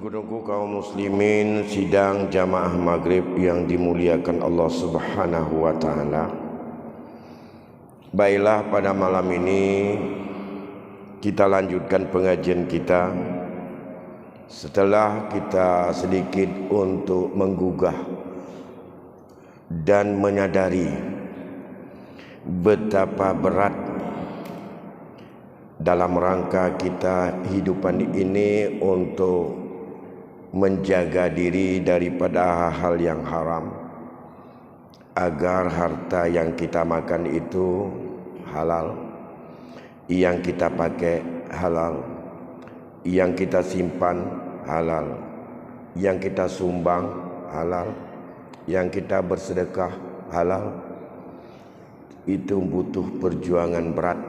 Penunggu-nunggu kaum muslimin sidang jamaah maghrib yang dimuliakan Allah Subhanahu wa ta'ala. Baiklah, pada malam ini kita lanjutkan pengajian kita setelah kita sedikit untuk menggugah dan menyadari betapa berat dalam rangka kita hidupan ini untuk menjaga diri daripada hal-hal yang haram, agar harta yang kita makan itu halal, yang kita pakai halal, yang kita simpan halal, yang kita sumbang halal, yang kita bersedekah halal. Itu butuh perjuangan berat,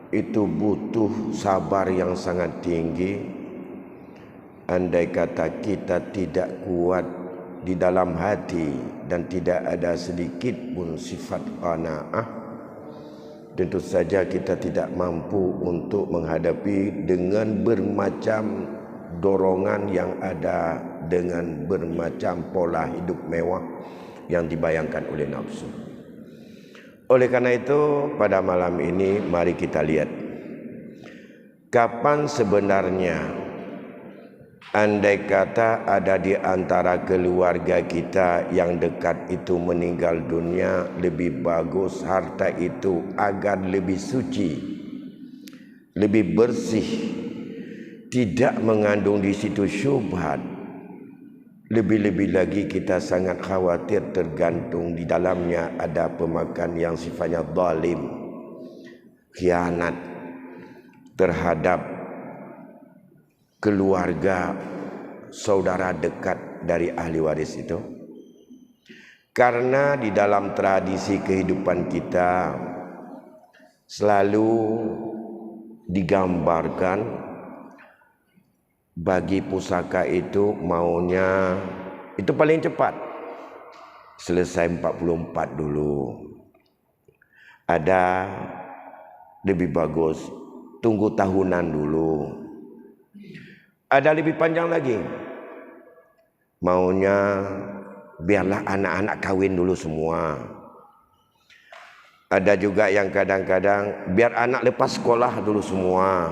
itu butuh sabar yang sangat tinggi. Andai kata kita tidak kuat di dalam hati dan tidak ada sedikit pun sifat qanaah, tentu saja kita tidak mampu untuk menghadapi dengan bermacam dorongan yang ada, dengan bermacam pola hidup mewah yang dibayangkan oleh nafsu. Oleh karena itu, pada malam ini mari kita lihat kapan sebenarnya andai kata ada di antara keluarga kita yang dekat itu meninggal dunia, lebih bagus harta itu agar lebih suci, lebih bersih, tidak mengandung di situ syubhat. Lebih-lebih lagi kita sangat khawatir tergantung di dalamnya ada pemakan yang sifatnya zalim, khianat terhadap keluarga, saudara dekat dari ahli waris itu. Karena di dalam tradisi kehidupan kita selalu digambarkan bagi pusaka itu maunya itu paling cepat, selesai 44 dulu. Ada lebih bagus, tunggu tahunan dulu. Ada lebih panjang lagi, maunya biarlah anak-anak kawin dulu semua. Ada juga yang kadang-kadang biar anak lepas sekolah dulu semua,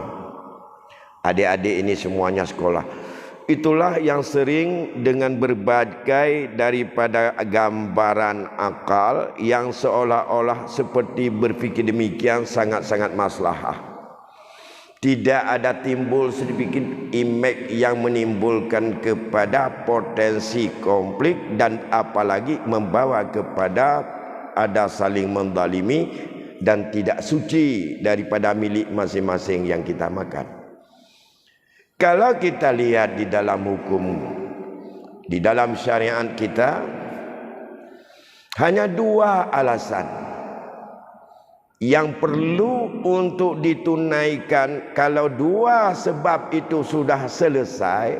adik-adik ini semuanya sekolah. Itulah yang sering dengan berbagai daripada gambaran akal yang seolah-olah seperti berfikir demikian sangat-sangat maslahah. Tidak ada timbul sedikit image yang menimbulkan kepada potensi konflik dan apalagi membawa kepada ada saling menzalimi dan tidak suci daripada milik masing-masing yang kita makan. Kalau kita lihat di dalam hukum, di dalam syariat kita, hanya dua alasan yang perlu untuk ditunaikan. Kalau dua sebab itu sudah selesai,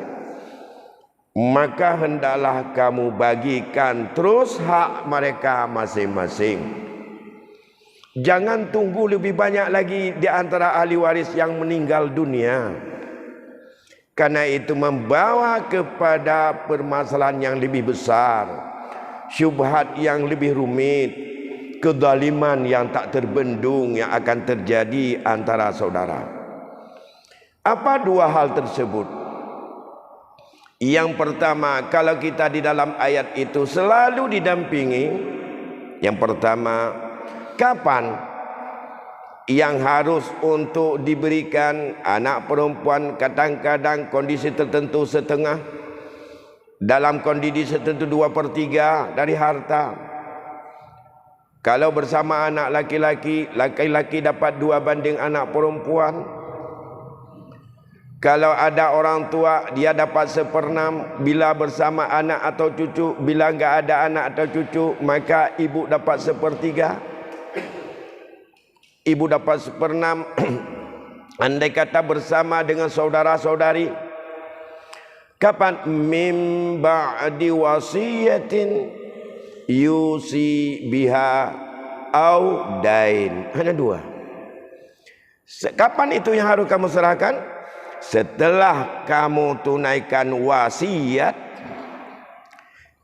maka hendaklah kamu bagikan terus hak mereka masing-masing. Jangan tunggu lebih banyak lagi di antara ahli waris yang meninggal dunia, karena itu membawa kepada permasalahan yang lebih besar, syubhat yang lebih rumit, kezaliman yang tak terbendung yang akan terjadi antara saudara. Apa dua hal tersebut? Yang pertama, kalau kita di dalam ayat itu selalu didampingi, yang pertama, kapan yang harus untuk diberikan anak perempuan, kadang-kadang kondisi tertentu setengah, dalam kondisi tertentu 2/3 dari harta. Kalau bersama anak laki-laki, laki-laki dapat 2 banding anak perempuan. Kalau ada orang tua, dia dapat 1/6. Bila bersama anak atau cucu, bila enggak ada anak atau cucu, maka ibu dapat 1/3. Ibu dapat 1/6. Andai kata bersama dengan saudara-saudari. Kapan? Mim ba'di wasiyatin yusi biha au dain. Hanya dua. Kapan itu yang harus kamu serahkan? setelah kamu tunaikan wasiat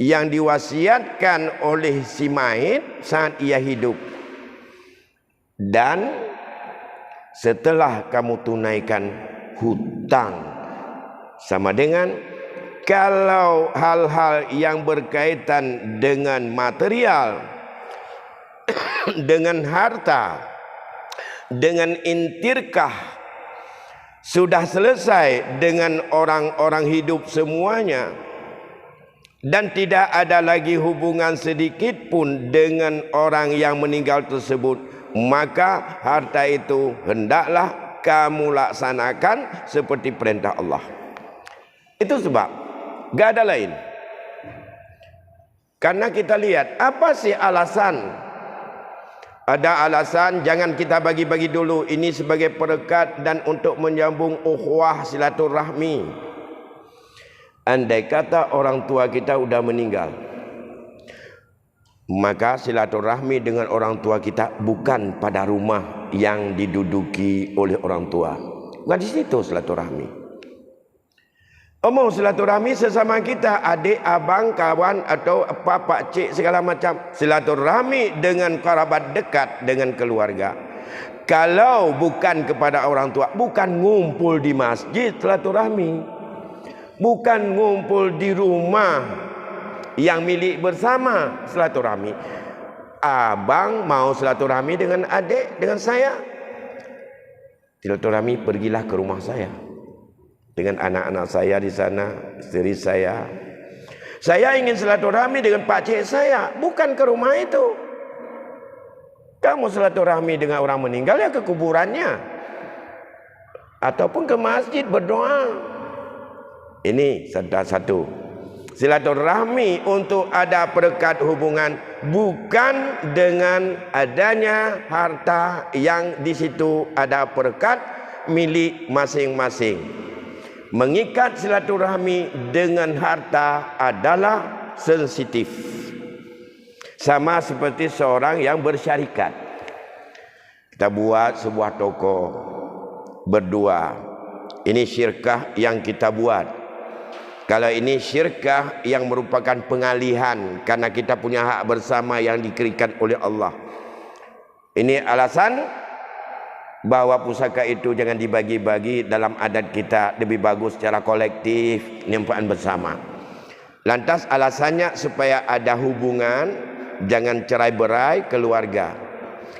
yang diwasiatkan oleh si mayit saat ia hidup, dan setelah kamu tunaikan hutang, sama dengan kalau hal-hal yang berkaitan dengan material, dengan harta, dengan intirkah sudah selesai dengan orang-orang hidup semuanya, dan tidak ada lagi hubungan sedikit pun dengan orang yang meninggal tersebut, maka harta itu hendaklah kamu laksanakan seperti perintah Allah. Itu sebab gak ada lain. Karena kita lihat apa sih alasan. Ada alasan jangan kita bagi-bagi dulu, ini sebagai perekat dan untuk menyambung ukhuwah silaturahmi. Andai kata orang tua kita udah meninggal, maka silaturahmi dengan orang tua kita bukan pada rumah yang diduduki oleh orang tua. Bukan di situ silaturahmi. Omong silaturahmi sesama kita, adik, abang, kawan atau apa, pak, cik, segala macam. Silaturahmi dengan kerabat dekat, dengan keluarga. Kalau bukan kepada orang tua, bukan ngumpul di masjid silaturahmi, bukan ngumpul di rumah yang milik bersama silaturahmi. Abang mau silaturahmi dengan adik, dengan saya, silaturahmi pergilah ke rumah saya dengan anak-anak saya di sana, istri saya. Saya ingin silaturahmi dengan pak cik saya, bukan ke rumah itu. Kamu silaturahmi dengan orang meninggal ya ke kuburannya, ataupun ke masjid berdoa. Ini satu. Silaturahmi untuk ada perekat hubungan, bukan dengan adanya harta yang di situ ada perekat milik masing-masing. Mengikat silaturahmi dengan harta adalah sensitif. Sama seperti seorang yang bersyarikat. Kita buat sebuah toko berdua. Ini syirkah yang kita buat. Kalau ini syirkah yang merupakan pengalihan karena kita punya hak bersama yang diberikan oleh Allah. Ini alasan bahwa pusaka itu jangan dibagi-bagi. Dalam adat kita lebih bagus secara kolektif, nyempaan bersama. Lantas alasannya supaya ada hubungan, jangan cerai-berai keluarga.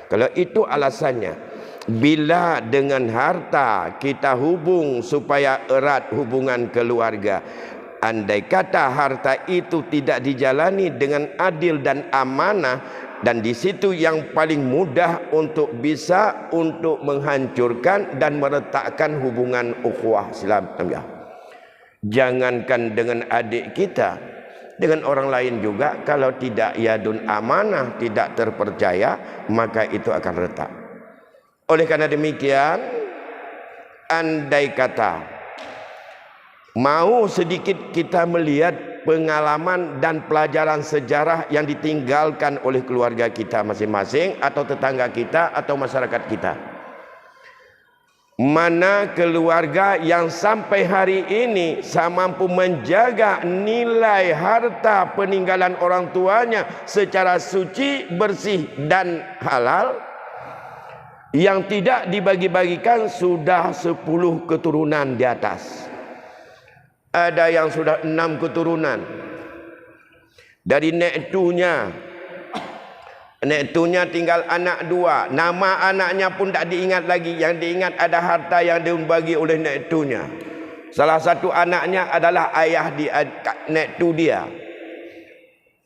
Kalau itu alasannya, bila dengan harta kita hubung supaya erat hubungan keluarga, andai kata harta itu tidak dijalani dengan adil dan amanah, dan di situ yang paling mudah untuk bisa untuk menghancurkan dan meretakkan hubungan ukhuwah Islamiyah. Jangankan dengan adik kita, dengan orang lain juga, kalau tidak yadun amanah, tidak terpercaya, maka itu akan retak. Oleh karena demikian, andai kata mau sedikit kita melihat pengalaman dan pelajaran sejarah yang ditinggalkan oleh keluarga kita masing-masing, atau tetangga kita, atau masyarakat kita. Mana keluarga yang sampai hari ini mampu menjaga nilai harta peninggalan orang tuanya secara suci, bersih dan halal, yang tidak dibagi-bagikan sudah 10 keturunan di atas. Ada yang sudah 6 keturunan. Dari nek tunya tinggal anak 2. Nama anaknya pun tak diingat lagi. Yang diingat ada harta yang dibagi oleh nek tunya. Salah satu anaknya adalah ayah di nek tu dia.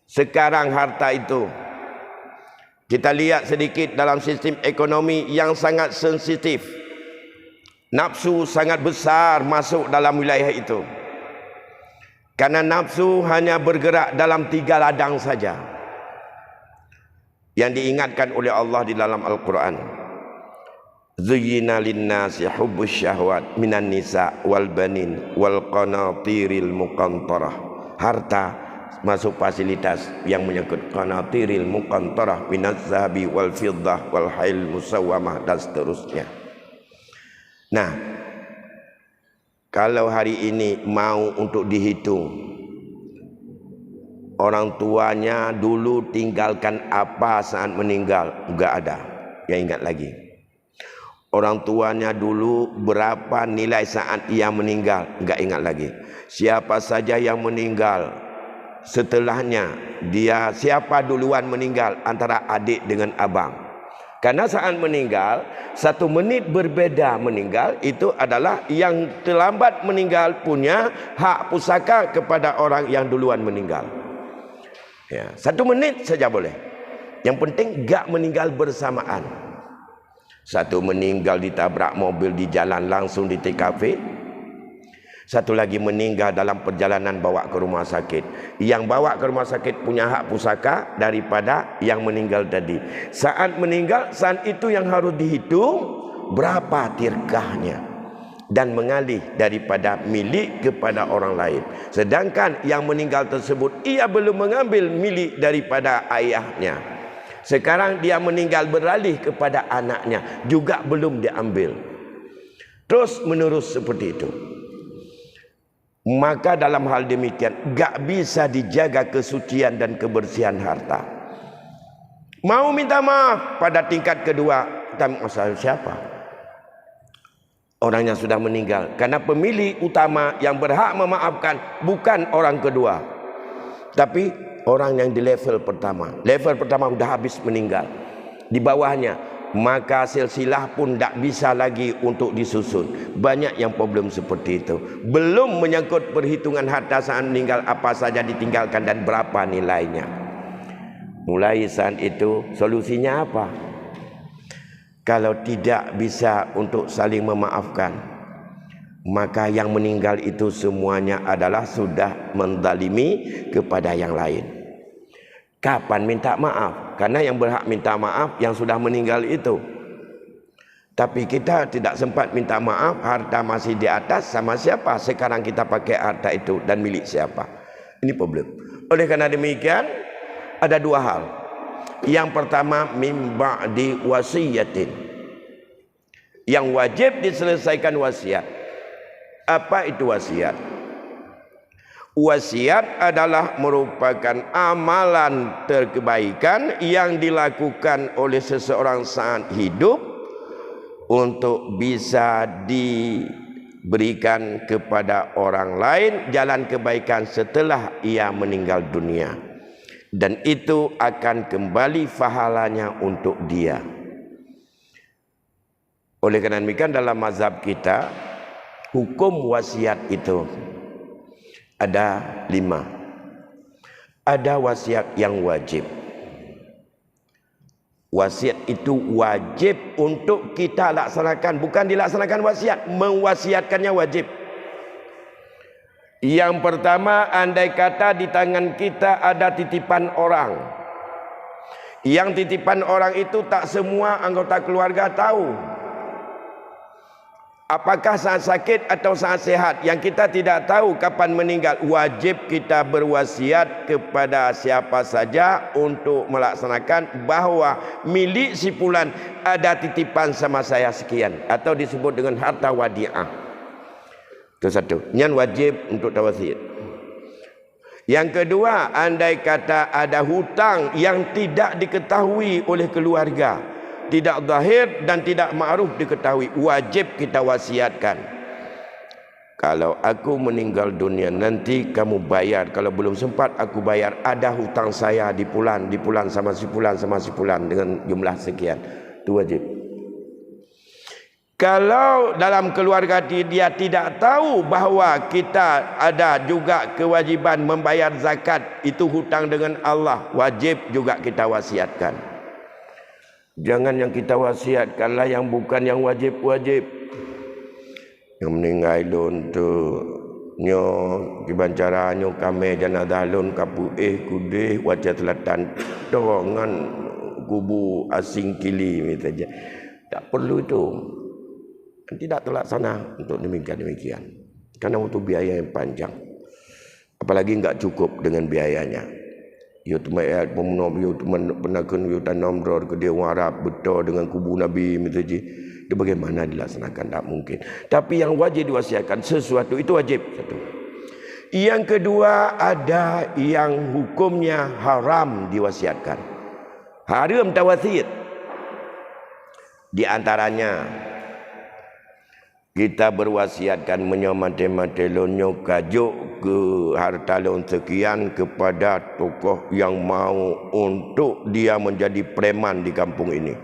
Sekarang harta itu kita lihat sedikit dalam sistem ekonomi yang sangat sensitif. Nafsu sangat besar masuk dalam wilayah itu. Karena nafsu hanya bergerak dalam 3 ladang saja yang diingatkan oleh Allah di dalam Al-Quran. Zuyyina linnasi hubbus syahwat minan nisa wal banin wal qanatiril muqantarah. Harta masuk fasilitas yang menyangkut qanatiril muqantarah minaz zahabi wal fiddah wal hail musawwamah dan seterusnya. Nah, Kalau hari ini mau untuk dihitung, orang tuanya dulu tinggalkan apa saat meninggal, enggak ada yang ingat lagi. Orang tuanya dulu berapa nilai saat ia meninggal, enggak ingat lagi. Siapa saja yang meninggal setelahnya, dia siapa duluan meninggal antara adik dengan abang. Karena saat meninggal 1 menit berbeda meninggal, itu adalah yang terlambat meninggal punya hak pusaka kepada orang yang duluan meninggal. Ya, 1 menit saja boleh. Yang penting enggak meninggal bersamaan. 1 meninggal ditabrak mobil di jalan langsung di TKP. 1 lagi meninggal dalam perjalanan bawa ke rumah sakit. Yang bawa ke rumah sakit punya hak pusaka daripada yang meninggal tadi. Saat meninggal, saat itu yang harus dihitung berapa tirkahnya dan mengalih daripada milik kepada orang lain. Sedangkan yang meninggal tersebut ia belum mengambil milik daripada ayahnya. Sekarang dia meninggal beralih kepada anaknya, juga belum diambil. Terus menerus seperti itu. Maka dalam hal demikian gak bisa dijaga kesucian dan kebersihan harta. Mau minta maaf pada tingkat kedua, masalah siapa? Orang yang sudah meninggal. Karena pemilih utama yang berhak memaafkan bukan orang kedua, tapi orang yang di level pertama. Level pertama sudah habis meninggal. Di bawahnya, maka silsilah pun tak bisa lagi untuk disusun. Banyak yang problem seperti itu. Belum menyangkut perhitungan harta saat meninggal, apa saja ditinggalkan dan berapa nilainya. Mulai saat itu solusinya apa? Kalau tidak bisa untuk saling memaafkan, maka yang meninggal itu semuanya adalah sudah menzalimi kepada yang lain. Kapan minta maaf? Karena yang berhak minta maaf yang sudah meninggal itu. Tapi kita tidak sempat minta maaf, harta masih di atas, sama siapa sekarang kita pakai harta itu dan milik siapa? Ini problem. Oleh karena demikian ada 2 hal. Yang pertama, min ba'di wasiyatin. Yang wajib diselesaikan wasiat. Apa itu wasiat? Wasiat adalah merupakan amalan terkebaikan yang dilakukan oleh seseorang saat hidup untuk bisa diberikan kepada orang lain jalan kebaikan setelah ia meninggal dunia. Dan itu akan kembali pahalanya untuk dia. Oleh karena demikian dalam mazhab kita, hukum wasiat itu ada 5. Ada wasiat yang wajib. Wasiat itu wajib untuk kita laksanakan, bukan dilaksanakan wasiat, mewasiatkannya wajib. Yang pertama, andai kata di tangan kita ada titipan orang. Yang titipan orang itu tak semua anggota keluarga tahu. Apakah saat sakit atau saat sehat, yang kita tidak tahu kapan meninggal, wajib kita berwasiat kepada siapa saja untuk melaksanakan bahawa milik si fulan ada titipan sama saya sekian, atau disebut dengan harta wadiah. Itu 1. Yang wajib untuk tawasiat. Yang kedua, andai kata ada hutang yang tidak diketahui oleh keluarga, tidak zahir dan tidak ma'ruf diketahui, wajib kita wasiatkan. Kalau aku meninggal dunia nanti kamu bayar, kalau belum sempat aku bayar, ada hutang saya di fulan sama si fulan dengan jumlah sekian. Itu wajib. Kalau dalam keluarga dia tidak tahu bahawa kita ada juga kewajiban membayar zakat, itu hutang dengan Allah, wajib juga kita wasiatkan. Jangan yang kita wasiatkanlah yang bukan yang wajib-wajib. Yang meninggal lun tu nyo kibancara nyo kame jenazah lun kapu kudih wajah telatan dorongan kubu asing kili saja. Tak perlu itu. Tidak terlaksana untuk demikian. Karena untuk biaya yang panjang. Apalagi enggak cukup dengan biayanya. Yutmayat pemenuh penakan yutan nomror ke dia warap betul dengan kubu Nabi mitaji Itu bagaimana dilaksanakan? Tak mungkin. Tapi yang wajib diwasiatkan sesuatu itu wajib. Satu. Yang kedua, ada yang hukumnya haram diwasiatkan. Haram tawasiat. Di antaranya kita berwasiatkan menyomate-mate lonyo kajuk ke harta lon sekian kepada tokoh yang mau untuk dia menjadi preman di kampung ini.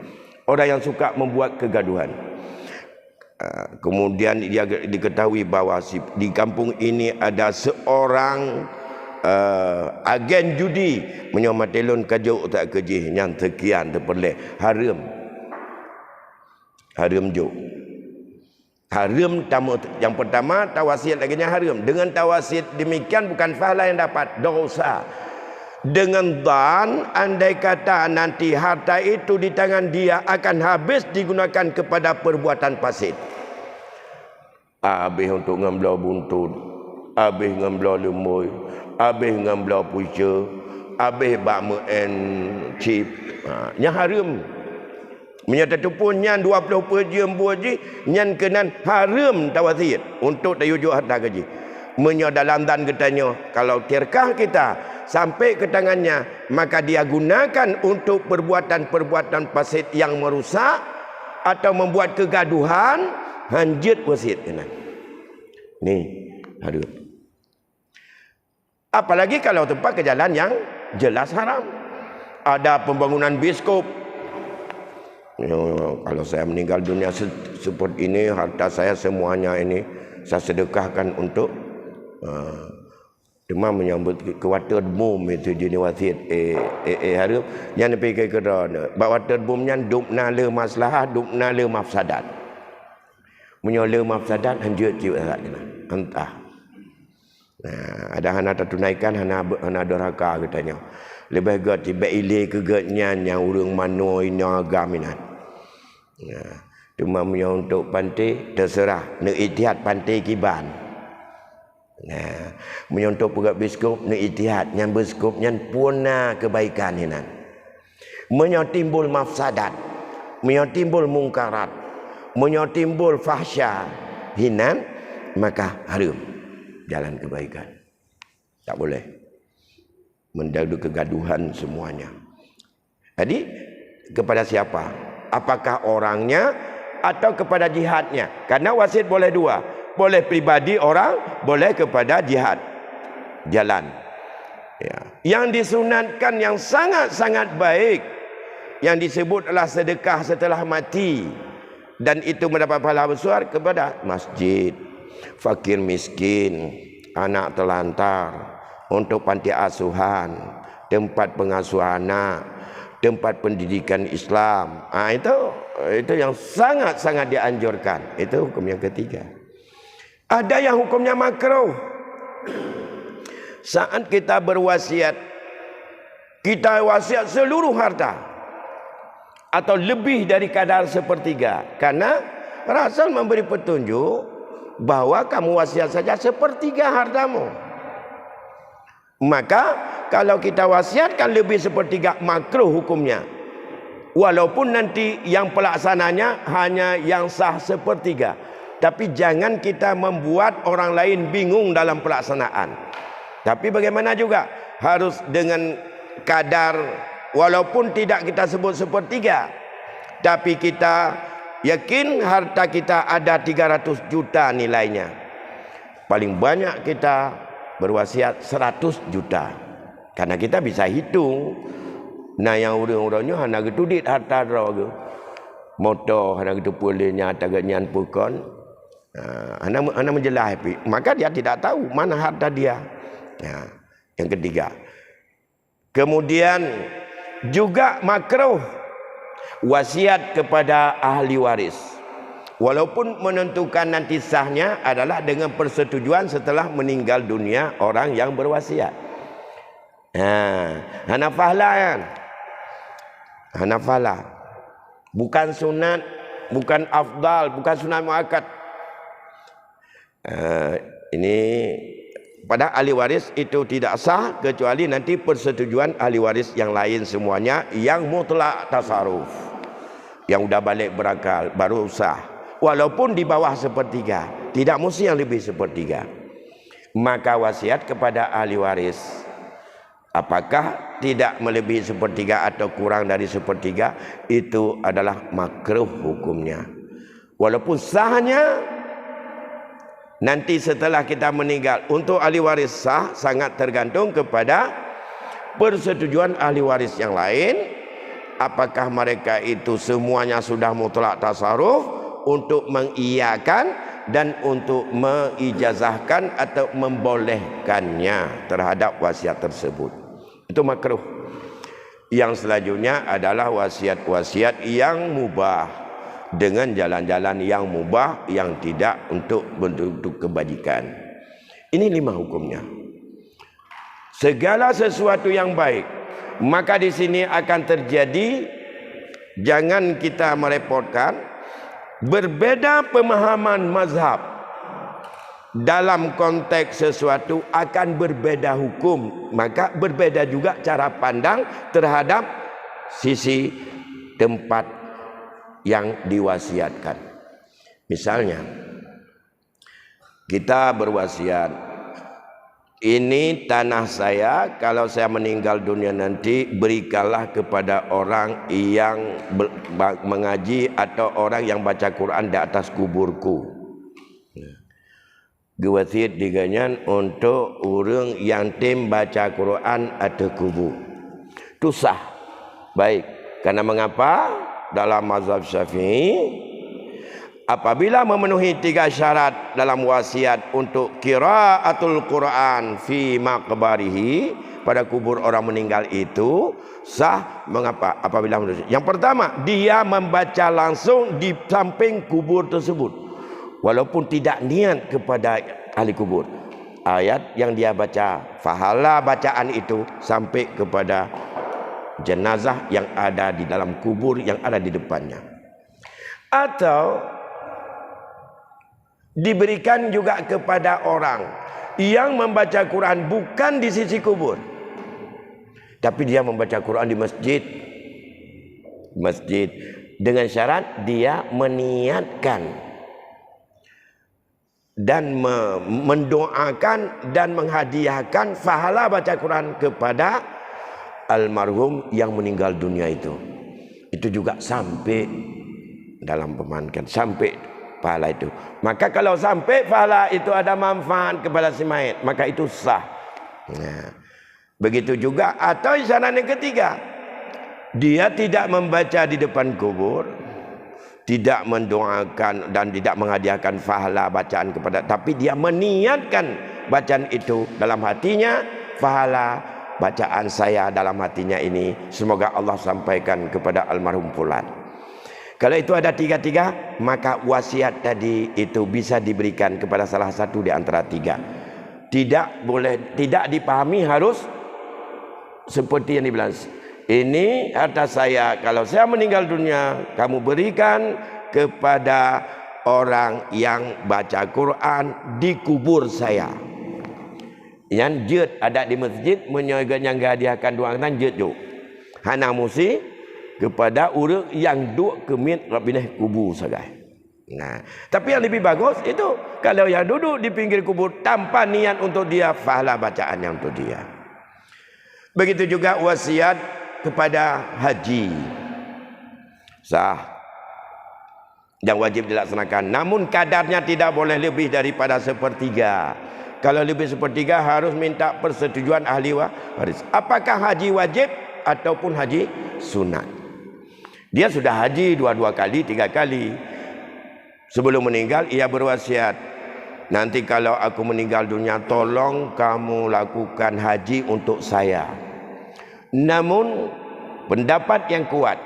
Orang yang suka membuat kegaduhan. Kemudian dia diketahui bahawa di kampung ini ada seorang agen judi menyomate lon kajuk tak kejih yang sekian terperleh. Haram jo. Haram yang pertama tawasiat laginya haram. Dengan tawasiat demikian bukan pahala yang dapat, dosa. Dengan dan andai kata nanti harta itu di tangan dia akan habis digunakan kepada perbuatan fasid. Habis untuk ngambil buntut, habis ngambil lemoy, habis ngambil puja, habis bakme and chip. Yang haram. Menyata tu pun nyan 20 perjam buaji nyan kenan haram tawasiat untuk dayujuk harta gaji. Dalam dan katanya kalau terkah kita sampai ke tangannya maka dia gunakan untuk perbuatan-perbuatan fasid yang merusak atau membuat kegaduhan, hanjit wasiat kenan. Ni haram. Apalagi kalau tempat ke jalan yang jelas haram. Ada pembangunan biskop. Kalau saya meninggal dunia seperti ini, harta saya semuanya ini saya sedekahkan untuk cuma menyambut ke water boom itu jenis wasiat haram yang pergi ke kerana bahawa water boom nya dupna le maslahah dupna le mafsadat menyola mafsadat hanjut jiwa entah. Ada hana tertunaikan hana doraka katanya. Lebih gat tiba ile ke gatnya yang urang mano ini agam ini. Cuma untuk pantai terserah nak itihat pantai kiban. Untuk pegat biskop nak itihat yang biskop yang puna kebaikan ini. Timbul mafsadat, timbul mungkarat, timbul fahsya hinan, maka haram jalan kebaikan. Tak boleh mendadu kegaduhan semuanya. Jadi kepada siapa? Apakah orangnya atau kepada jihadnya? Karena wasiat boleh dua. Boleh pribadi orang, boleh kepada jihad. Jalan. Ya. Yang disunatkan yang sangat-sangat baik yang disebut adalah sedekah setelah mati dan itu mendapat pahala besar kepada masjid, fakir miskin, anak telantar, untuk panti asuhan, tempat pengasuhan anak, tempat pendidikan Islam. Itu yang sangat-sangat dianjurkan. Itu hukum yang ketiga. Ada yang hukumnya makruh. Saat kita berwasiat, kita wasiat seluruh harta atau lebih dari kadar sepertiga. Karena Rasul memberi petunjuk bahwa kamu wasiat saja sepertiga hartamu. Maka kalau kita wasiatkan lebih sepertiga, makruh hukumnya. Walaupun nanti yang pelaksananya hanya yang sah sepertiga. Tapi jangan kita membuat orang lain bingung dalam pelaksanaan. Tapi bagaimana juga harus dengan kadar, walaupun tidak kita sebut sepertiga, tapi kita yakin harta kita ada 300 juta nilainya. Paling banyak kita berwasiat 100 juta. Karena kita bisa hitung. Nah yang orang-orangnya hana gitu dit harta draw motor hana gitu pulihnya taganyan pukon. Hana menjelah happy. Maka dia tidak tahu mana harta dia. Nah, yang ketiga. Kemudian juga makruh wasiat kepada ahli waris. Walaupun menentukan nanti sahnya adalah dengan persetujuan setelah meninggal dunia orang yang berwasiat. Hanafahlah kan? Hanafahlah. Bukan sunat, bukan afdal, bukan sunat muakkad. Ini pada ahli waris itu tidak sah kecuali nanti persetujuan ahli waris yang lain semuanya yang mutlak tasarruf. yang udah balik berakal baru sah, walaupun di bawah sepertiga, tidak mesti yang lebih sepertiga. Maka wasiat kepada ahli waris, apakah tidak melebihi sepertiga atau kurang dari sepertiga, itu adalah makruh hukumnya. Walaupun sahnya nanti setelah kita meninggal, untuk ahli waris sah sangat tergantung kepada persetujuan ahli waris yang lain. Apakah mereka itu semuanya sudah mutlak tasarruf untuk mengiyakan dan untuk mengijazahkan atau membolehkannya terhadap wasiat tersebut. Itu makruh. Yang selanjutnya adalah wasiat-wasiat yang mubah, dengan jalan-jalan yang mubah yang tidak untuk bentuk kebajikan. Ini 5 hukumnya. Segala sesuatu yang baik, maka di sini akan terjadi, jangan kita merepotkan, berbeda pemahaman mazhab dalam konteks sesuatu akan berbeda hukum, maka berbeda juga cara pandang terhadap sisi tempat yang diwasiatkan. Misalnya kita berwasiat, ini tanah saya, kalau saya meninggal dunia nanti berikanlah kepada orang yang mengaji atau orang yang baca Quran di atas kuburku. Gewasiat diganyan untuk orang yang tim baca Quran atau kubur. Itu sah. Baik. Karena mengapa? Dalam mazhab Syafi'i, apabila memenuhi 3 syarat dalam wasiat untuk qiraatul Quran fi maqbarihi, pada kubur orang meninggal itu sah. Mengapa? Apabila memenuhi. Yang pertama, dia membaca langsung di samping kubur tersebut, walaupun tidak niat kepada ahli kubur. Ayat yang dia baca, pahala bacaan itu sampai kepada jenazah yang ada di dalam kubur yang ada di depannya. Atau diberikan juga kepada orang yang membaca Quran bukan di sisi kubur, tapi dia membaca Quran di masjid, dengan syarat dia meniatkan dan mendoakan dan menghadiahkan pahala baca Quran kepada almarhum yang meninggal dunia itu. Itu juga sampai dalam pemankan, sampai pahala itu. Maka kalau sampai pahala itu ada manfaat kepada si mayit, maka itu sah. Nah, begitu juga. Atau syarat yang ketiga, dia tidak membaca di depan kubur, tidak mendoakan dan tidak menghadiahkan pahala bacaan kepada, tapi dia meniatkan bacaan itu dalam hatinya, pahala bacaan saya dalam hatinya ini semoga Allah sampaikan kepada almarhum fulan. Kalau itu ada 3, maka wasiat tadi itu bisa diberikan kepada salah satu di antara 3. Tidak boleh, tidak dipahami harus seperti yang dibilang, ini harta saya, kalau saya meninggal dunia kamu berikan kepada orang yang baca Quran di kubur saya. Yang jut ada di masjid yang hadiahkan dua angkatan jut juk. Hana musi kepada orang yang duduk kemit rabinah kubur sagai. Nah, tapi yang lebih bagus itu kalau yang duduk di pinggir kubur tanpa niat untuk dia, pahala bacaan yang untuk dia. Begitu juga wasiat kepada haji. Sah. Yang wajib dilaksanakan, namun kadarnya tidak boleh lebih daripada 1/3. Kalau lebih 1/3 harus minta persetujuan ahli waris. Apakah haji wajib ataupun haji sunat? Dia sudah haji 2 kali, 3 kali. Sebelum meninggal ia berwasiat, nanti kalau aku meninggal dunia tolong kamu lakukan haji untuk saya. Namun pendapat yang kuat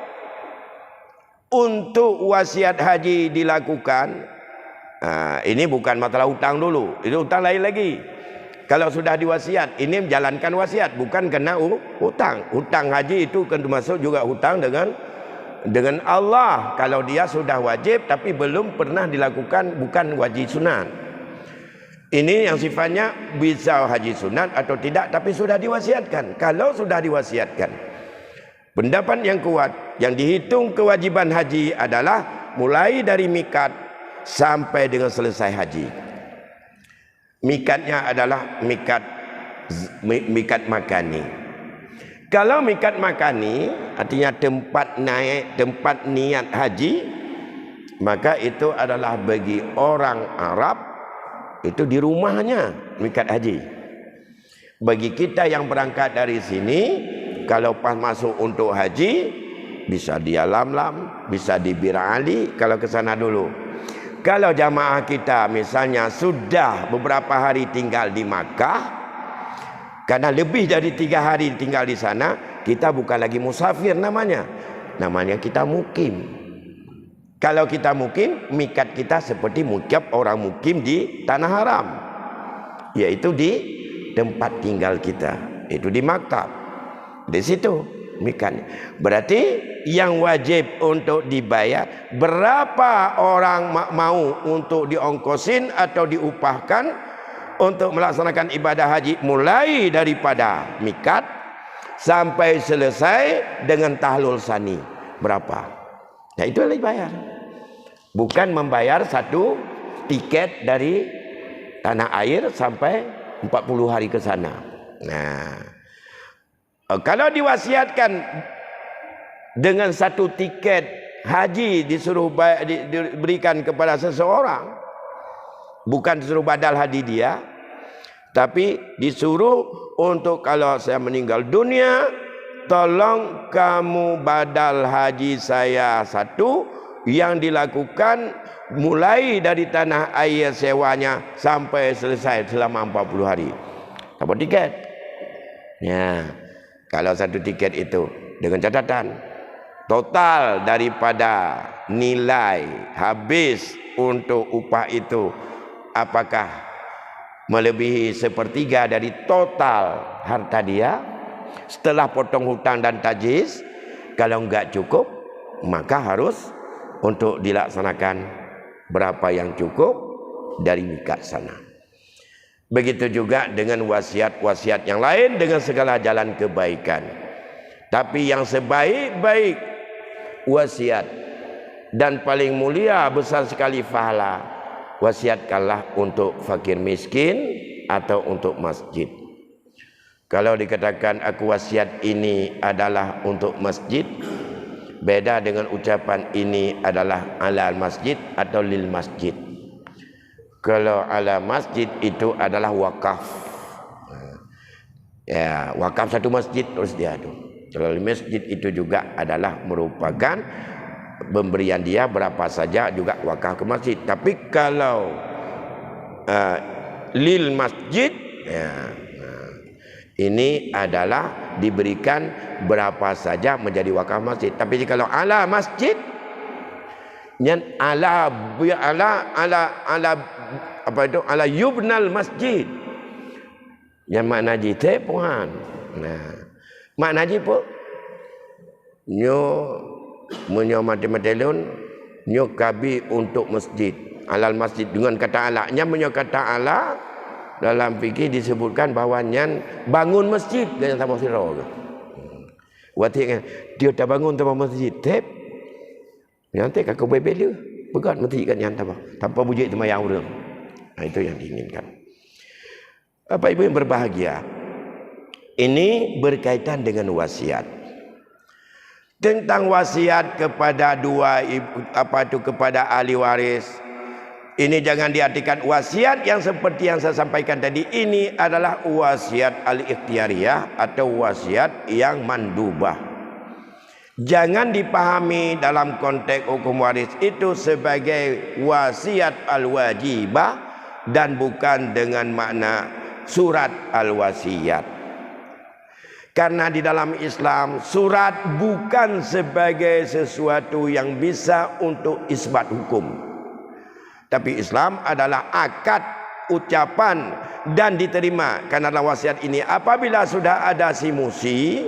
untuk wasiat haji dilakukan, ini bukan masalah hutang dulu, itu hutang lain lagi. Kalau sudah diwasiat, ini menjalankan wasiat, bukan kena hutang. Hutang haji itu kan termasuk juga hutang dengan Allah. Kalau dia sudah wajib tapi belum pernah dilakukan, bukan wajib sunat. Ini yang sifatnya bisa haji sunat atau tidak, tapi sudah diwasiatkan. Kalau sudah diwasiatkan, Pendapat yang kuat, yang dihitung kewajiban haji adalah mulai dari mikat sampai dengan selesai haji. Mikatnya adalah mikat makani. Kalau mikat makani artinya tempat niat haji, maka itu adalah bagi orang Arab itu di rumahnya mikat haji. Bagi kita yang berangkat dari sini, kalau pas masuk untuk haji, bisa di Alam-Lam, bisa di Bir Ali kalau ke sana dulu. Kalau jamaah kita misalnya sudah beberapa hari tinggal di Makkah, karena lebih dari 3 hari tinggal di sana, kita bukan lagi musafir namanya kita mukim. Kalau kita mukim, mikat kita seperti mukyab orang mukim di tanah haram, yaitu di tempat tinggal kita, itu di maktab. Di situ mikatnya. Berarti yang wajib untuk dibayar, berapa orang mau untuk diongkosin atau diupahkan untuk melaksanakan ibadah haji mulai daripada mikat sampai selesai dengan tahlul sani, berapa? Nah, itu yang dibayar. Bukan membayar satu tiket dari tanah air sampai 40 hari ke sana. Nah, kalau diwasiatkan dengan satu tiket haji diberikan kepada seseorang, bukan disuruh badal haji dia, tapi disuruh untuk kalau saya meninggal dunia, tolong kamu badal haji saya satu yang dilakukan mulai dari tanah air sewanya sampai selesai selama 40 hari. Dapat tiket. Ya, kalau satu tiket itu dengan catatan total daripada nilai habis untuk upah itu apakah melebihi 1/3 dari total harta dia setelah potong hutang dan tajis. Kalau enggak cukup, maka harus untuk dilaksanakan berapa yang cukup dari mikat sana. Begitu juga dengan wasiat-wasiat yang lain dengan segala jalan kebaikan. Tapi yang sebaik-baik wasiat dan paling mulia besar sekali pahala, wasiatkanlah untuk fakir miskin atau untuk masjid. Kalau dikatakan aku wasiat ini adalah untuk masjid, beda dengan ucapan ini adalah ala masjid atau lil masjid. Kalau ala masjid itu adalah wakaf. Ya, wakaf satu masjid terus dia tu. Kalau masjid itu juga adalah merupakan pemberian dia berapa saja juga wakaf ke masjid. Tapi kalau lil masjid, ya, ini adalah diberikan berapa saja menjadi wakaf masjid. Tapi kalau ala masjid, yang ala apa itu? Ala yubnal masjid. Yang makna jite puan. Nah, makna jipo nyo menyo mati-matelun nyo kabi untuk masjid. Alal masjid dengan kata alanya menyo kata ala dalam fikih disebutkan bahawanya bangun masjid dengan sama siro. Wati dia tak bangun tanpa masjid, tep. Nanti kakak bebel pegat masjid kan yang tanpa bujik temayang urang. Nah, itu yang diinginkan. Bapak Ibu yang berbahagia, ini berkaitan dengan wasiat. Tentang wasiat kepada kepada ahli waris. Ini jangan diartikan wasiat yang seperti yang saya sampaikan tadi. Ini adalah wasiat al-ikhtiyariyah atau wasiat yang mandubah. Jangan dipahami dalam konteks hukum waris itu sebagai wasiat al-wajibah dan bukan dengan makna surat al-wasiyat. Karena di dalam Islam surat bukan sebagai sesuatu yang bisa untuk isbat hukum. Tapi Islam adalah akad ucapan dan diterima karena wasiat ini apabila sudah ada si musi,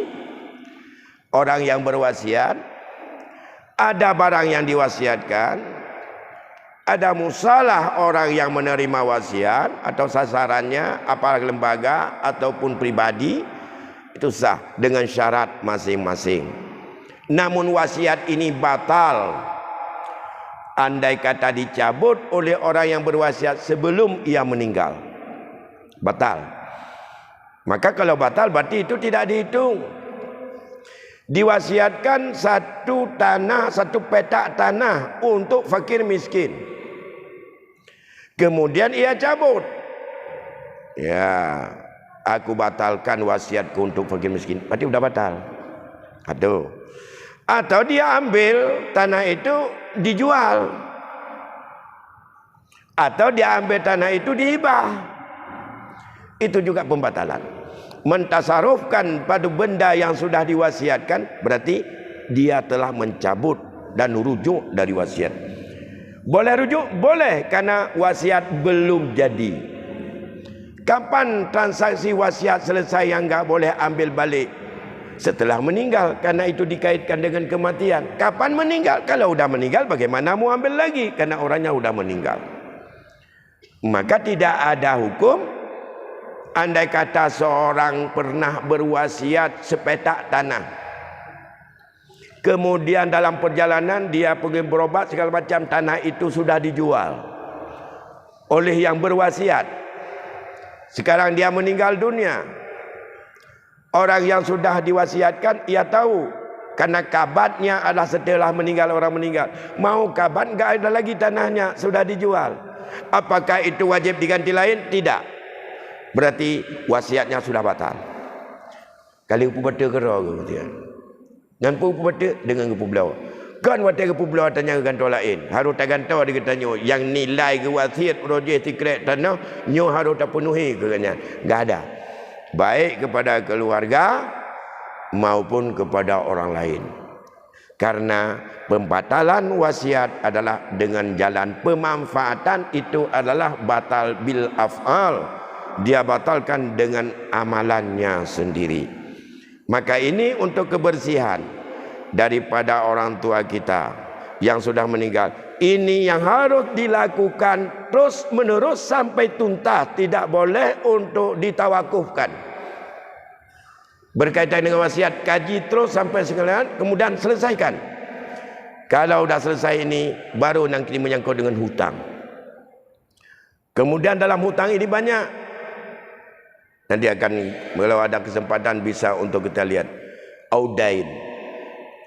orang yang berwasiat, ada barang yang diwasiatkan, ada musalah orang yang menerima wasiat atau sasarannya apakah lembaga ataupun pribadi, itu sah dengan syarat masing-masing. Namun wasiat ini batal andai kata dicabut oleh orang yang berwasiat sebelum ia meninggal. Batal. Maka kalau batal berarti itu tidak dihitung. Diwasiatkan satu tanah, satu petak tanah untuk fakir miskin. Kemudian ia cabut. Ya, aku batalkan wasiatku untuk fakir miskin. Berarti sudah batal. Atau dia ambil tanah itu dijual. Atau dia ambil tanah itu dihibah. Itu juga pembatalan. Mentasarufkan pada benda yang sudah diwasiatkan berarti dia telah mencabut dan rujuk dari wasiat. Boleh rujuk? Boleh, karena wasiat belum jadi. Kapan transaksi wasiat selesai yang enggak boleh ambil balik? Setelah meninggal, karena itu dikaitkan dengan kematian. Kapan meninggal? Kalau sudah meninggal bagaimana mau ambil lagi? Karena orangnya sudah meninggal. Maka tidak ada hukum andai kata seorang pernah berwasiat sepetak tanah. Kemudian dalam perjalanan dia pergi berobat segala macam, tanah itu sudah dijual oleh yang berwasiat. Sekarang dia meninggal dunia. Orang yang sudah diwasiatkan, ia tahu karena kabatnya adalah setelah meninggal orang meninggal. Mau kabat, enggak ada lagi tanahnya, sudah dijual. Apakah itu wajib diganti lain? Tidak. Berarti wasiatnya sudah batal. Kali upu bata kera ke dia. Dan upu bata dengan upu belau. Kan waktu upu belau tanya ke kantor lain. Harus tak kantor dia tanya yang nilai ke wasiat projek secret tanah nyo harus tak penuhi ke kanya. Enggak ada. Baik kepada keluarga maupun kepada orang lain. Karena pembatalan wasiat adalah dengan jalan pemanfaatan, itu adalah batal bil af'al. Dia batalkan dengan amalannya sendiri. Maka ini untuk kebersihan daripada orang tua kita yang sudah meninggal. Ini yang harus dilakukan terus menerus sampai tuntas. Tidak boleh untuk ditawakufkan. Berkaitan dengan wasiat, kaji terus sampai sekalian, kemudian selesaikan. Kalau sudah selesai ini, baru nanti menyangkut dengan hutang. Kemudian dalam hutang ini banyak. Nanti akan, kalau ada kesempatan bisa untuk kita lihat. Audain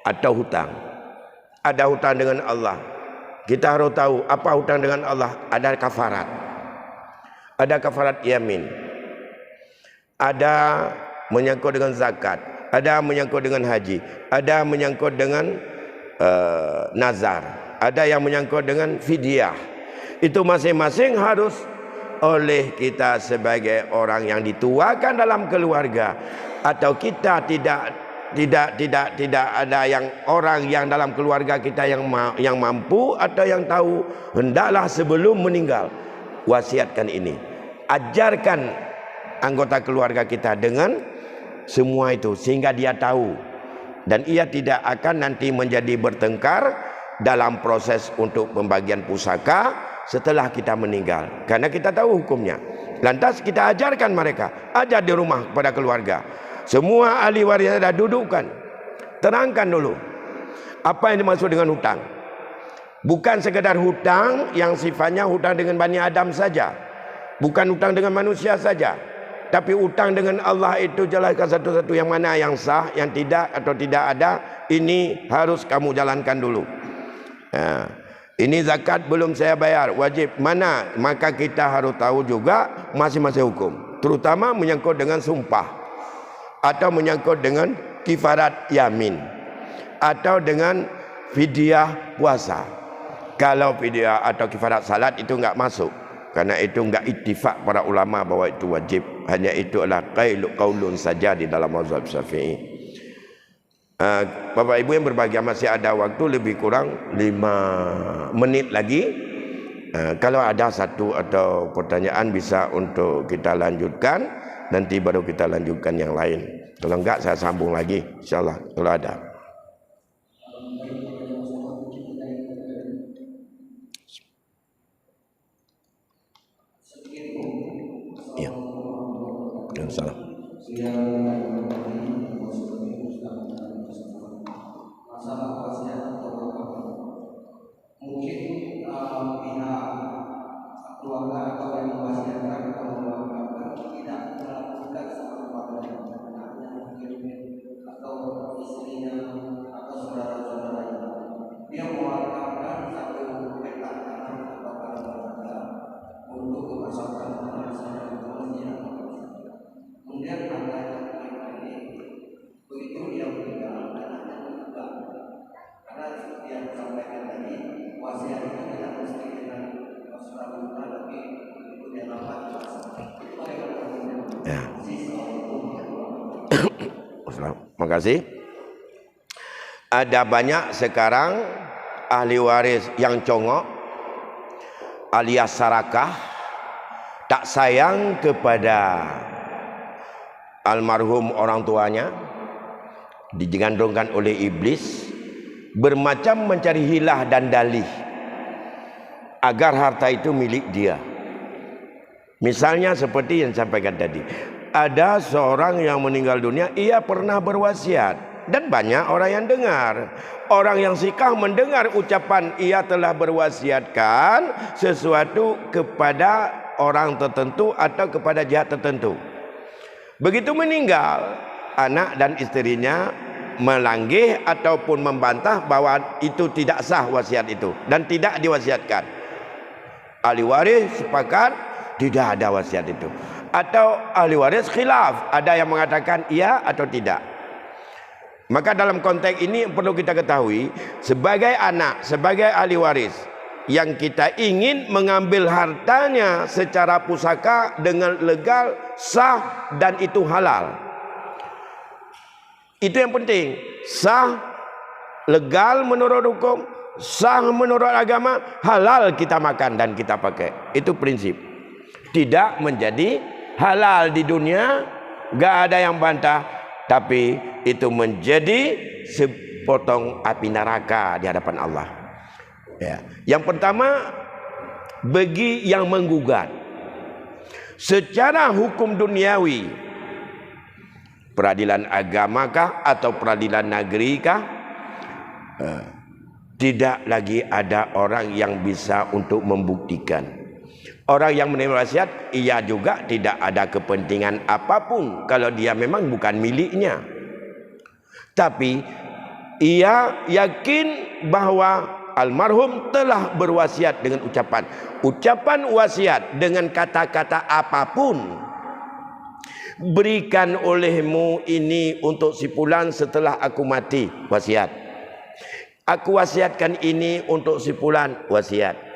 atau hutang. Ada hutang dengan Allah. Kita harus tahu apa hutang dengan Allah. Ada kafarat. Ada kafarat yamin. Ada menyangkut dengan zakat. Ada menyangkut dengan haji. Ada menyangkut dengan nazar. Ada yang menyangkut dengan fidyah. Itu masing-masing harus oleh kita sebagai orang yang dituakan dalam keluarga. Atau kita tidak ada yang orang yang dalam keluarga kita yang mampu atau yang tahu, hendaklah sebelum meninggal wasiatkan ini. Ajarkan anggota keluarga kita dengan semua itu sehingga dia tahu, dan ia tidak akan nanti menjadi bertengkar dalam proses untuk pembagian pusaka setelah kita meninggal, karena kita tahu hukumnya. Lantas kita ajarkan mereka, ajar di rumah pada keluarga. Semua ahli waris dah dudukkan. Terangkan dulu apa yang dimaksud dengan hutang. Bukan sekadar hutang yang sifatnya hutang dengan Bani Adam saja. Bukan hutang dengan manusia saja. Tapi hutang dengan Allah itu jelaskan satu-satu yang mana yang sah, yang tidak atau tidak ada. Ini harus kamu jalankan dulu. Nah, ini zakat belum saya bayar, wajib mana? Maka kita harus tahu juga masing-masing hukum. Terutama menyangkut dengan sumpah. Atau menyangkut dengan kifarat yamin, atau dengan fidyah puasa. Kalau fidyah atau kifarat salat itu enggak masuk, karena itu enggak ittifaq para ulama bahwa itu wajib. Hanya itu adalah qaulun saja di dalam mazhab Syafi'i. Bapak Ibu yang berbahagia, masih ada waktu lebih kurang 5 menit lagi. Kalau ada satu atau pertanyaan bisa untuk kita lanjutkan. Nanti baru kita lanjutkan yang lain. Kalau enggak saya sambung lagi, insyaallah kalau ada. Ya. Salam. Ya. Terima kasih. Ada banyak sekarang ahli waris yang congok alias sarakah, tak sayang kepada almarhum orang tuanya, digandrungkan oleh iblis, bermacam mencari hilah dan dalih agar harta itu milik dia. Misalnya seperti yang sampaikan tadi, ada seorang yang meninggal dunia, ia pernah berwasiat. Dan banyak orang yang dengar. Orang yang sikah mendengar ucapan ia telah berwasiatkan sesuatu kepada orang tertentu atau kepada jihad tertentu. Begitu meninggal, anak dan istrinya melanggih ataupun membantah bahwa itu tidak sah wasiat itu dan tidak diwasiatkan. Ahli waris sepakat tidak ada wasiat itu. Atau ahli waris khilaf, ada yang mengatakan iya atau tidak. Maka dalam konteks ini perlu kita ketahui, sebagai anak, sebagai ahli waris yang kita ingin mengambil hartanya secara pusaka dengan legal, sah dan itu halal. Itu yang penting, sah, legal menurut hukum, sah menurut agama, halal kita makan dan kita pakai. Itu prinsip. Tidak menjadi halal di dunia, gak ada yang bantah, tapi itu menjadi sepotong api neraka di hadapan Allah. Ya. Yang pertama, bagi yang menggugat secara hukum duniawi, peradilan agamakah atau peradilan negerikah, tidak lagi ada orang yang bisa untuk membuktikan. Orang yang menerima wasiat, ia juga tidak ada kepentingan apapun kalau dia memang bukan miliknya. Tapi ia yakin bahwa almarhum telah berwasiat dengan ucapan wasiat dengan kata-kata apapun. Berikan olehmu ini untuk si fulan setelah aku mati, wasiat. Aku wasiatkan ini untuk si fulan, wasiat.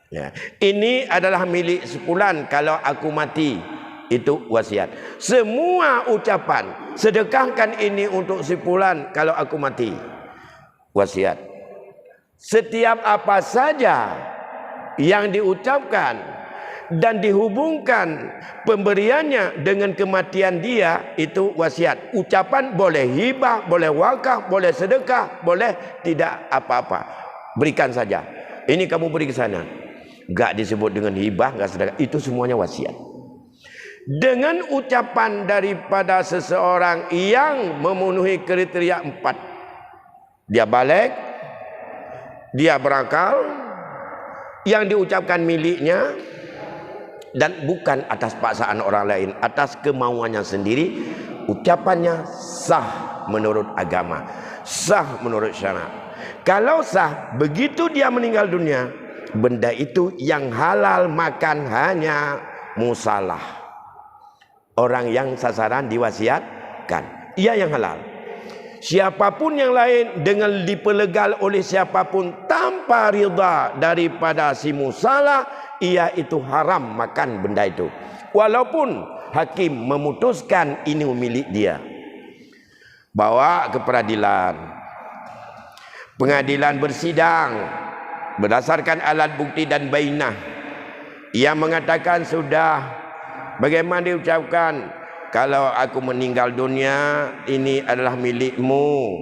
Ya. Ini adalah milik sepulan kalau aku mati, itu wasiat. Semua ucapan, sedekahkan ini untuk sepulan kalau aku mati, wasiat. Setiap apa saja yang diucapkan dan dihubungkan pemberiannya dengan kematian dia, itu wasiat. Ucapan boleh hibah, boleh wakaf, boleh sedekah, boleh tidak apa-apa, berikan saja. Ini kamu beri ke sana. Gak disebut dengan hibah, gak sedekah, itu semuanya wasiat. Dengan ucapan daripada seseorang yang memenuhi kriteria 4, dia balik, dia berakal, yang diucapkan miliknya, dan bukan atas paksaan orang lain, atas kemauannya sendiri, ucapannya sah menurut agama, sah menurut syarak. Kalau sah, begitu dia meninggal dunia, benda itu yang halal makan hanya musalah, orang yang sasaran diwasiatkan, ia yang halal. Siapapun yang lain dengan diperlegal oleh siapapun tanpa ridha daripada si musalah, ia itu haram makan benda itu, walaupun hakim memutuskan ini milik dia. Bawa ke peradilan, pengadilan bersidang berdasarkan alat bukti dan bainah. Ia mengatakan sudah, bagaimana diucapkan, kalau aku meninggal dunia ini adalah milikmu.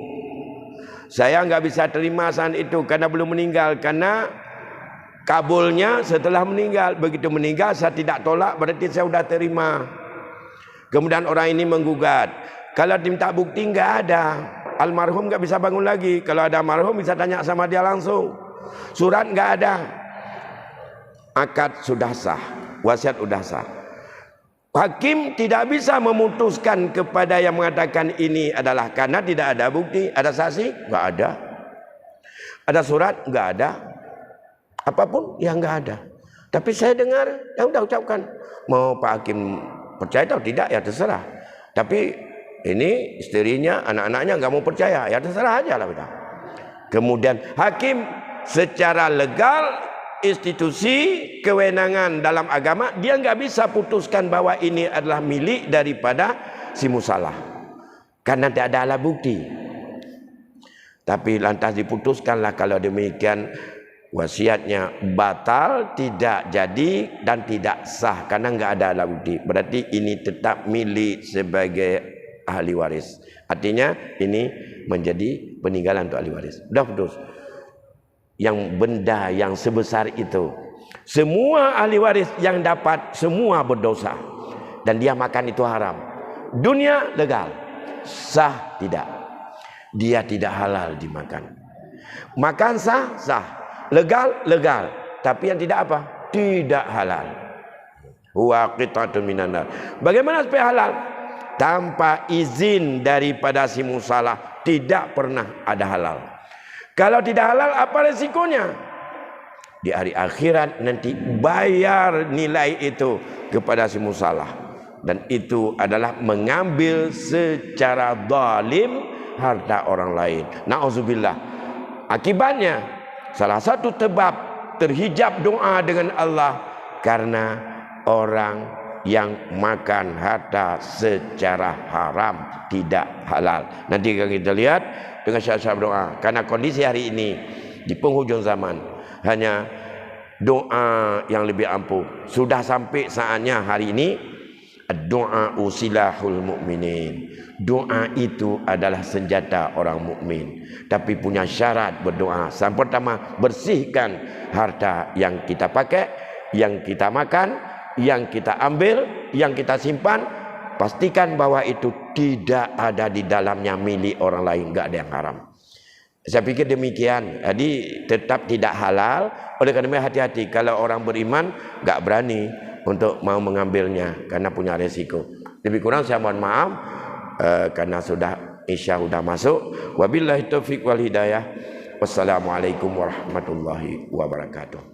Saya enggak bisa terima saat itu karena belum meninggal, karena kabulnya setelah meninggal. Begitu meninggal saya tidak tolak, berarti saya sudah terima. Kemudian orang ini menggugat, kalau diminta bukti enggak ada, almarhum enggak bisa bangun lagi. Kalau ada almarhum bisa tanya sama dia langsung. Surat enggak ada, akad sudah sah, wasiat sudah sah. Hakim tidak bisa memutuskan kepada yang mengatakan ini adalah karena tidak ada bukti. Ada saksi? Enggak ada. Ada surat? Enggak ada. Apapun yang enggak ada. Tapi saya dengar, ya udah ucapkan. Mau Pak Hakim percaya atau tidak ya terserah. Tapi ini istrinya, anak-anaknya enggak mau percaya, ya terserah aja lah. Kemudian hakim secara legal institusi kewenangan dalam agama, dia nggak bisa putuskan bahwa ini adalah milik daripada si musalah, karena tidak ada alat bukti. Tapi lantas diputuskanlah kalau demikian wasiatnya batal, tidak jadi dan tidak sah karena nggak ada alat bukti. Berarti ini tetap milik sebagai ahli waris. Artinya ini menjadi peninggalan untuk ahli waris. Sudah putus. Yang benda yang sebesar itu, semua ahli waris yang dapat semua berdosa dan dia makan itu haram. Dunia legal, sah tidak. Dia tidak halal dimakan. Makan sah, sah. Legal, legal. Tapi yang tidak apa? Tidak halal. Wa qit'atun minan nar. Bagaimana supaya halal? Tanpa izin daripada si musalah, tidak pernah ada halal. Kalau tidak halal, apa resikonya? Di hari akhirat nanti bayar nilai itu kepada si musalah. Dan itu adalah mengambil secara zalim harta orang lain. Na'udzubillah. Akibatnya salah satu sebab terhijab doa dengan Allah karena orang yang makan harta secara haram, tidak halal. Nanti kita lihat dengan syarat-syarat doa. Karena kondisi hari ini di penghujung zaman hanya doa yang lebih ampuh. Sudah sampai saatnya hari ini doa usilahul mu'minin. Doa itu adalah senjata orang mukmin, tapi punya syarat berdoa. Yang pertama, bersihkan harta yang kita pakai, yang kita makan, yang kita ambil, yang kita simpan. Pastikan bahwa itu tidak ada di dalamnya milik orang lain, enggak ada yang haram. Saya pikir demikian. Jadi tetap tidak halal. Oleh karena hati-hati kalau orang beriman enggak berani untuk mau mengambilnya karena punya resiko. Lebih kurang saya mohon maaf karena sudah Isya sudah masuk. Wabillahi taufiq wal hidayah. Wassalamualaikum warahmatullahi wabarakatuh.